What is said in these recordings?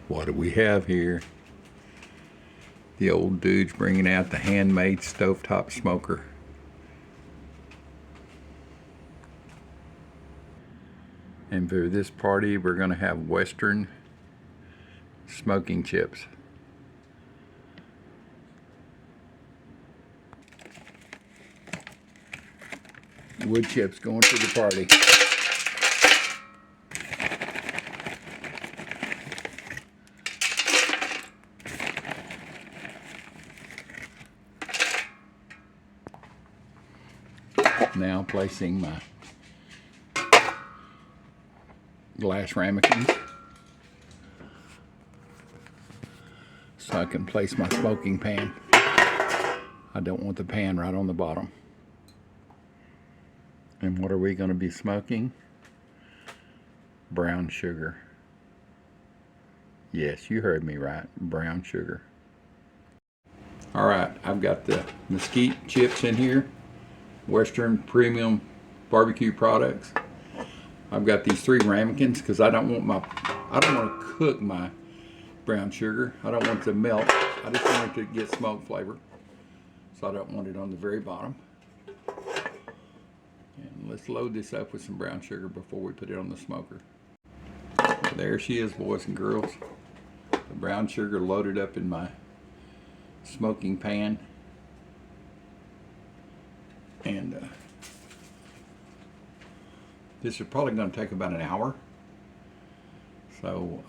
What do we have here? The old dude's bringing out the handmade stovetop smoker. And for this party, we're going to have Western smoking chips. Wood chips going to the party. Now placing my glass ramekins so I can place my smoking pan. I don't want the pan right on the bottom. And what are we going to be smoking? Brown sugar. Yes, you heard me right. Brown sugar. All right, I've got the mesquite chips in here. Western Premium Barbecue Products. I've got these 3 ramekins because I don't want to cook my brown sugar. I don't want it to melt. I just want it to get smoke flavor. So I don't want it on the very bottom. And let's load this up with some brown sugar before we put it on the smoker. There she is, boys and girls. The brown sugar loaded up in my smoking pan. And this is probably going to take about an hour. So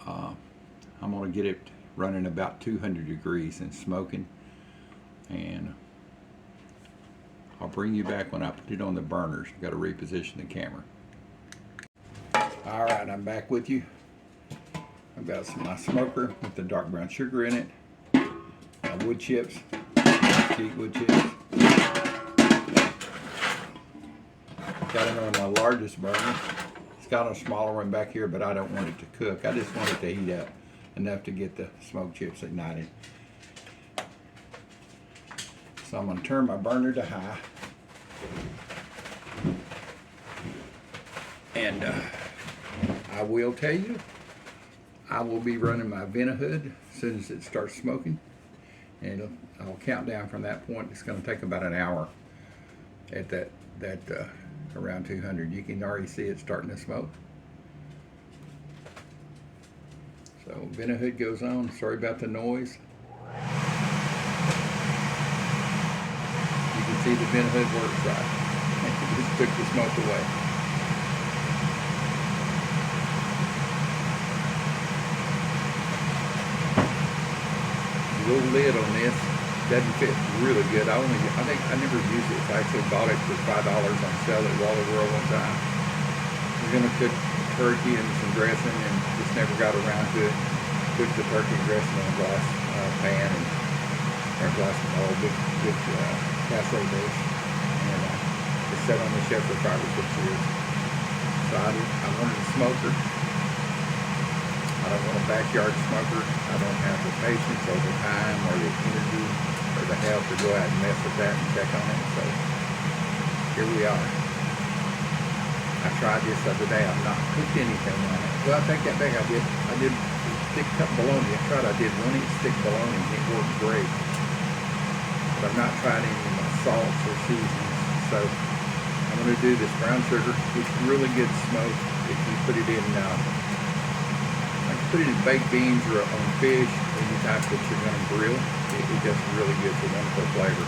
I'm going to get it running about 200 degrees and smoking. And I'll bring you back when I put it on the burners. I've got to reposition the camera. All right, I'm back with you. I've got my smoker with the dark brown sugar in it. My wood chips, mesquite wood chips. Got it on my largest burner. It's got a smaller one back here, but I don't want it to cook. I just want it to heat up enough to get the smoked chips ignited. So I'm going to turn my burner to high. And I will tell you, I will be running my Vent-A-Hood as soon as it starts smoking. And I'll count down from that point. It's going to take about an hour at that around 200. You can already see it starting to smoke. So Vent-A-Hood goes on. Sorry about the noise. You can see the Vent-A-Hood works right. It just took the smoke away. The little lid on this doesn't fit really good. I think I never used it. I actually bought it for $5 on sale at Wally World one time. We're gonna cook turkey and some dressing, and just never got around to it. Cook the turkey dressing in a glass pan or glass big casserole dish, and it sat on the shelf for 5 or 6 years. So I wanted a smoker. I don't want a backyard smoker. I don't have the patience or the time or the energy or the help to go out and mess with that and check on it. So here we are. I tried this the other day. I've not cooked anything on it. Well, I take that back. I did thick cut bologna. I did 1 inch thick bologna and it worked great. But I've not tried any of my salts or seasonings. So I'm going to do this brown sugar. It's really good smoke if you put it in put it in baked beans or on fish, any type that you're going to grill. It does really good. It's a wonderful flavor.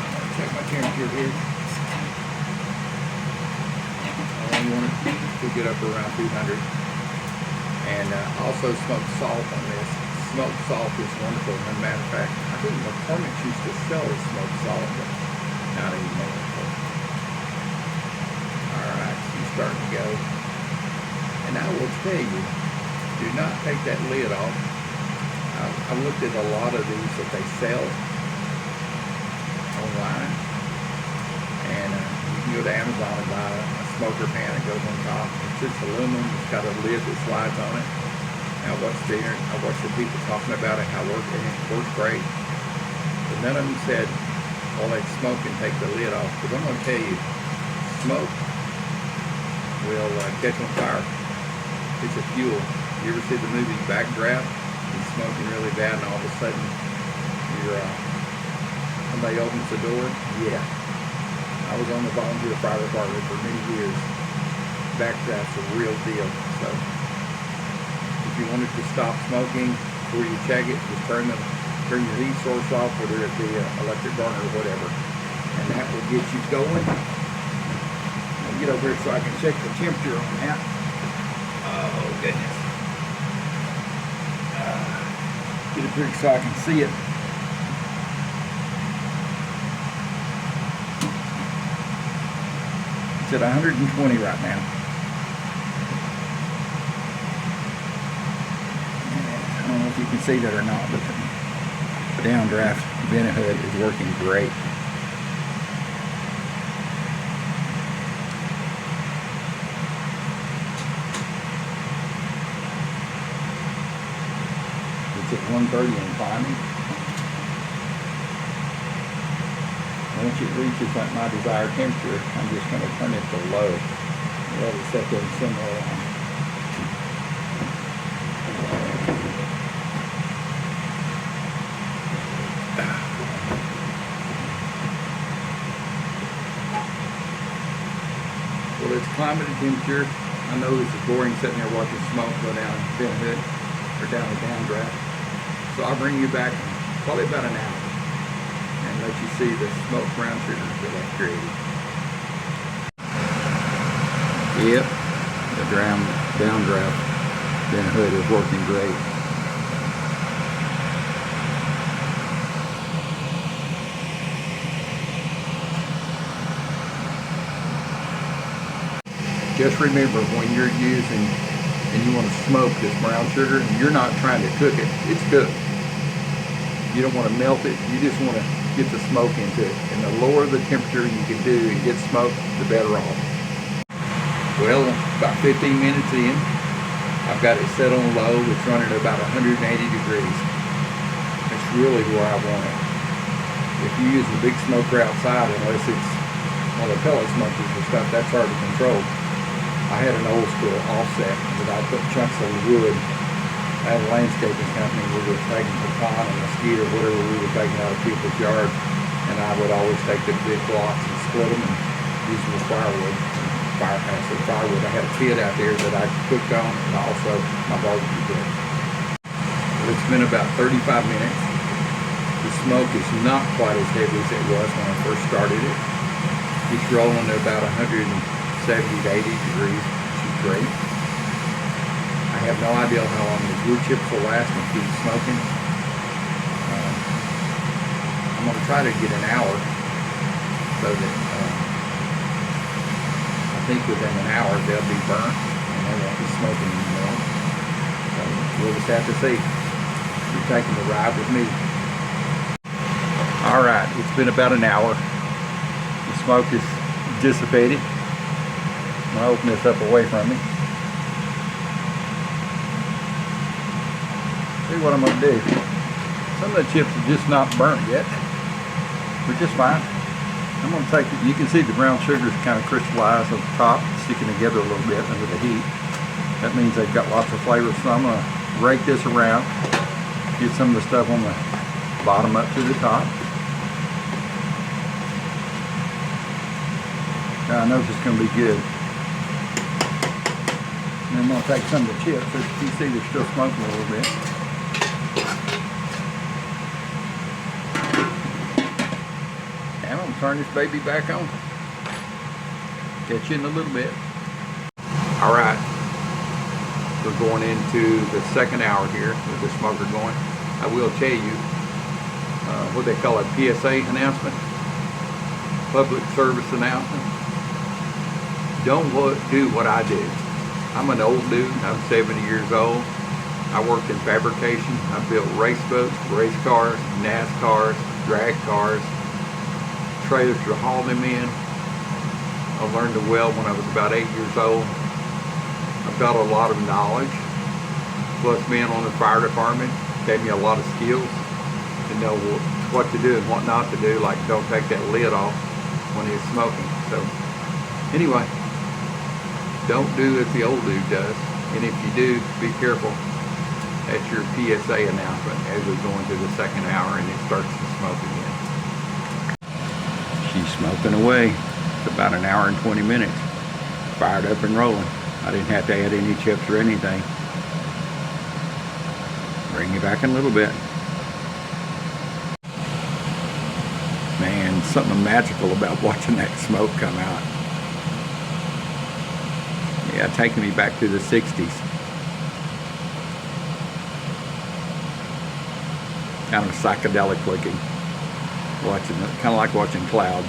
I'm going to check my temperature here. I only want it to get up around 200. And also smoked salt on this. Smoked salt is wonderful. As a matter of fact, I think McCormick's used to sell this smoked salt, but not anymore. Alright, she's starting to go. And I will tell you, do not take that lid off. I've looked at a lot of these that they sell online. And you can go to Amazon and buy a smoker pan that goes on top. It's just aluminum. It's got a lid that slides on it. I watched the people talking about it, how it works great. But none of them said, well, they smoke and take the lid off. But I'm going to tell you, smoke will catch on fire. It's a fuel. You ever see the movie Backdraft? It's smoking really bad, and all of a sudden, somebody opens the door. Yeah, I was on the volunteer fire department for many years. Backdraft's a real deal. So, if you wanted to stop smoking before you check it, just turn your heat source off, whether it be an electric burner or whatever, and that will get you going. I'll get over here so I can check the temperature on that. Oh goodness. Get up here so I can see it. It's at 120 right now. I don't know if you can see that or not, but the downdraft vent hood is working great. It's at 130 and climbing. Once it reaches like my desired temperature, I'm just going to turn it to low and let it set there and simmer around. Well, it's climbing to temperature. I know this is boring sitting there watching smoke go down the vent hood or down the downdraft. So I'll bring you back in probably about an hour and let you see the smoke brown sugars that I've created. Yep, the downdraft vent hood is working great. Just remember, when you're using and you want to smoke this brown sugar, you're not trying to cook it. It's cooked. You don't want to melt it. You just want to get the smoke into it. And the lower the temperature you can do and get smoke, the better off. Well, about 15 minutes in, I've got it set on low. It's running at about 180 degrees. That's really where I want it. If you use a big smoker outside, unless it's one of the pellet smokers or stuff, that's hard to control. I had an old school offset that I put chunks of wood. I had a landscaping company. We were taking pecan and mesquite or whatever we were taking out of people's yards, and I would always take the big blocks and split them and use them as firewood. Firewood. I had a pit out there that I cooked on, and also my barbecue pit. Well, it's been about 35 minutes. The smoke is not quite as heavy as it was when I first started it. It's rolling at about 170 to 80 degrees, which is great. I have no idea how long the wood chips will last and keep smoking. I'm going to try to get an hour so that I think within an hour they'll be burnt and they won't be smoking anymore. So we'll just have to see. You're taking the ride with me. Alright, it's been about an hour. The smoke is dissipated. I'm going to open this up away from me. See what I'm going to do. Some of the chips are just not burnt yet. They're just fine. I'm going to take it. You can see the brown sugars kind of crystallized on the top, sticking together a little bit under the heat. That means they've got lots of flavor. So I'm going to rake this around, get some of the stuff on the bottom up to the top. Now I know this is going to be good. And I'm going to take some of the chips. As you see, they're still smoking a little bit. And I'm going to turn this baby back on. Catch you in a little bit. Alright. We're going into the second hour here with the smoker going. I will tell you what they call a PSA announcement. Public service announcement. Don't do what I do. I'm an old dude. I'm 70 years old. I worked in fabrication. I built race boats, race cars, NASCARs, drag cars, trailers to haul them in. I learned to weld when I was about 8 years old. I've got a lot of knowledge. Plus being on the fire department gave me a lot of skills to know what to do and what not to do, like don't take that lid off when it's smoking. So anyway, don't do as the old dude does. And if you do, be careful. That's your PSA announcement as we go into the second hour and it starts to smoke again. She's smoking away. It's about an hour and 20 minutes. Fired up and rolling. I didn't have to add any chips or anything. Bring it back in a little bit. Man, something magical about watching that smoke come out. Yeah, taking me back to the 60s. Kind of psychedelic looking. Watching it, kind of like watching clouds.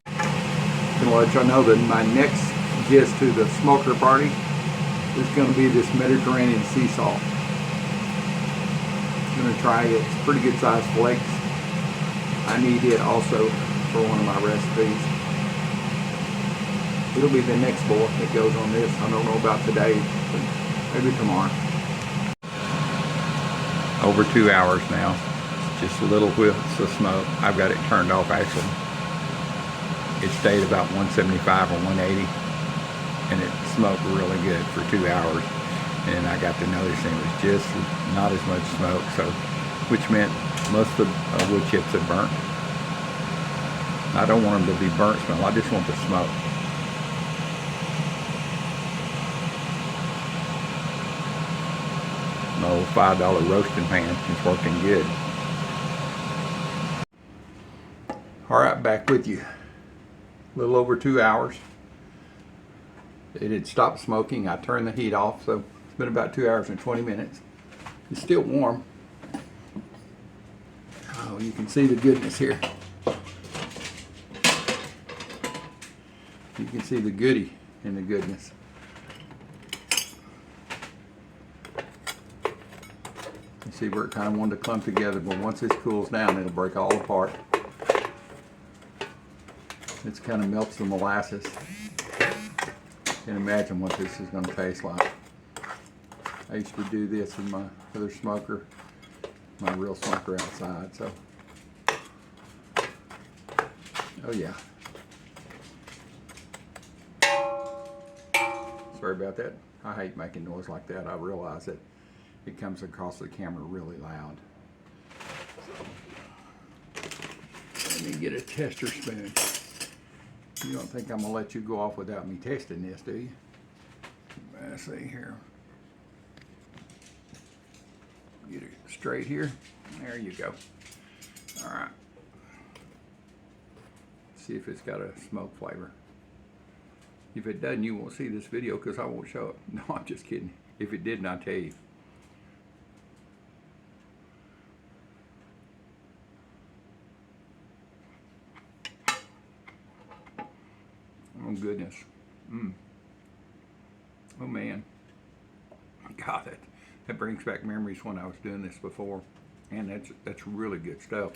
I'm gonna let y'all know that my next gist to the smoker party is going to be this Mediterranean sea salt. I'm going to try it. It's pretty good sized flakes. I need it also for one of my recipes. It'll be the next boil that goes on this. I don't know about today, but maybe tomorrow. Over 2 hours now. Just little whiffs of smoke. I've got it turned off actually. It stayed about 175 or 180. And it smoked really good for 2 hours, and I got to noticing it was just not as much smoke, so which meant most of the wood chips had burnt. I don't want them to be burnt smell. I just want the smoke. My old $5 roasting pan is working good. All right, back with you. A little over 2 hours. It had stopped smoking. I turned the heat off, so it's been about 2 hours and 20 minutes. It's still warm. Oh, you can see the goodness here. You can see the goodie in the goodness. You see where it kind of wanted to clump together, but once this cools down, it'll break all apart. It's kind of melts the molasses. Can't imagine what this is going to taste like. I used to do this in my other smoker, my real smoker outside, so. Oh yeah. Sorry about that. I hate making noise like that. I realize that it comes across the camera really loud. So, let me get a tester spoon. You don't think I'm going to let you go off without me testing this, do you? Let's see here. Get it straight here. There you go. All right. See if it's got a smoke flavor. If it doesn't, you won't see this video because I won't show it. No, I'm just kidding. If it didn't, I'll tell you. Oh goodness. Oh man. God, that brings back memories when I was doing this before. And that's really good stuff.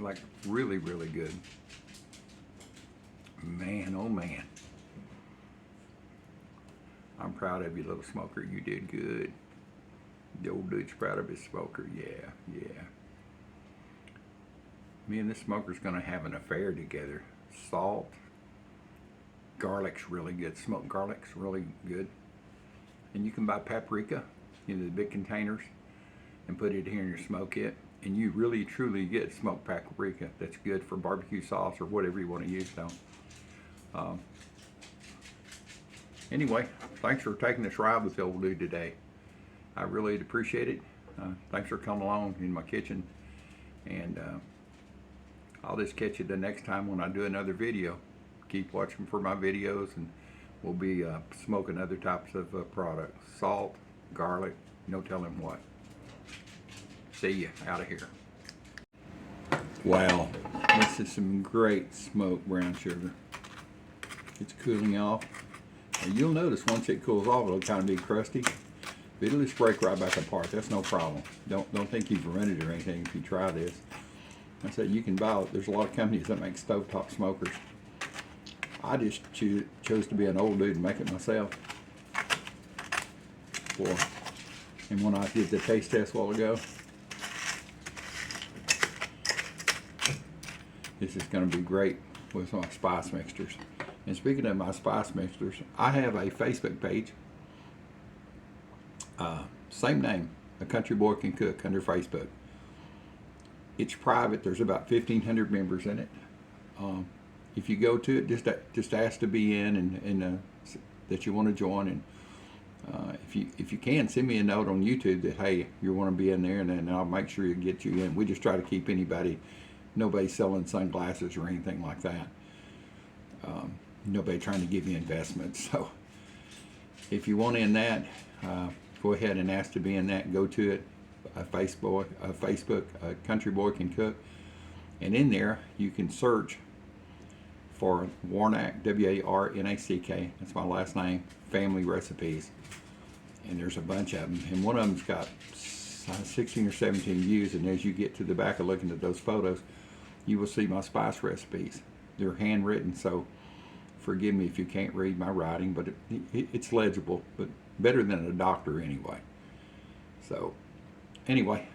Like really, really good. Man, oh man. I'm proud of you, little smoker. You did good. The old dude's proud of his smoker. Yeah, yeah. Me and this smoker's gonna have an affair together. Salt. Garlic's really good. Smoked garlic's really good. And you can buy paprika in the big containers and put it here in your smoke kit. And you really truly get smoked paprika. That's good for barbecue sauce or whatever you want to use though. Anyway, thanks for taking this ride with the old dude today. I really appreciate it. Thanks for coming along in my kitchen. And I'll just catch you the next time when I do another video. Keep watching for my videos, and we'll be smoking other types of products. Salt, garlic, no telling what. See ya, out of here. Wow, this is some great smoked brown sugar. It's cooling off. And you'll notice once it cools off, it'll kind of be crusty. But it'll just break right back apart. That's no problem. Don't think you've ruined it or anything if you try this. I said you can buy it. There's a lot of companies that make stovetop smokers. I just chose to be an old dude and make it myself. Boy. And when I did the taste test a while ago, this is going to be great with my spice mixtures. And speaking of my spice mixers, I have a Facebook page. Same name, A Country Boy Can Cook, under Facebook. It's private. There's about 1,500 members in it. If you go to it, just ask to be in, and that you want to join. And if you can, send me a note on YouTube that, hey, you want to be in there, and then I'll make sure you get you in. We just try to keep nobody selling sunglasses or anything like that. Nobody trying to give you investments. So if you want in that, go ahead and ask to be in that. Go to it, Facebook, Country Boy Can Cook, and in there you can search for Warnack, W-A-R-N-A-C-K. That's my last name. Family recipes, and there's a bunch of them. And one of them's got 16 or 17 views. And as you get to the back of looking at those photos, you will see my spice recipes. They're handwritten, so forgive me if you can't read my writing, but it's legible, but better than a doctor anyway. So anyway,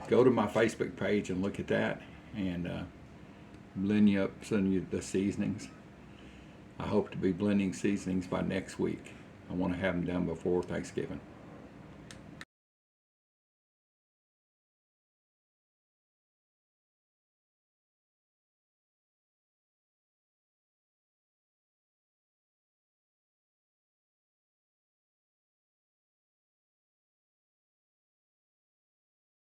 go to my Facebook page and look at that, and blend you up some of the seasonings. I hope to be blending seasonings by next week. I want to have them done before Thanksgiving.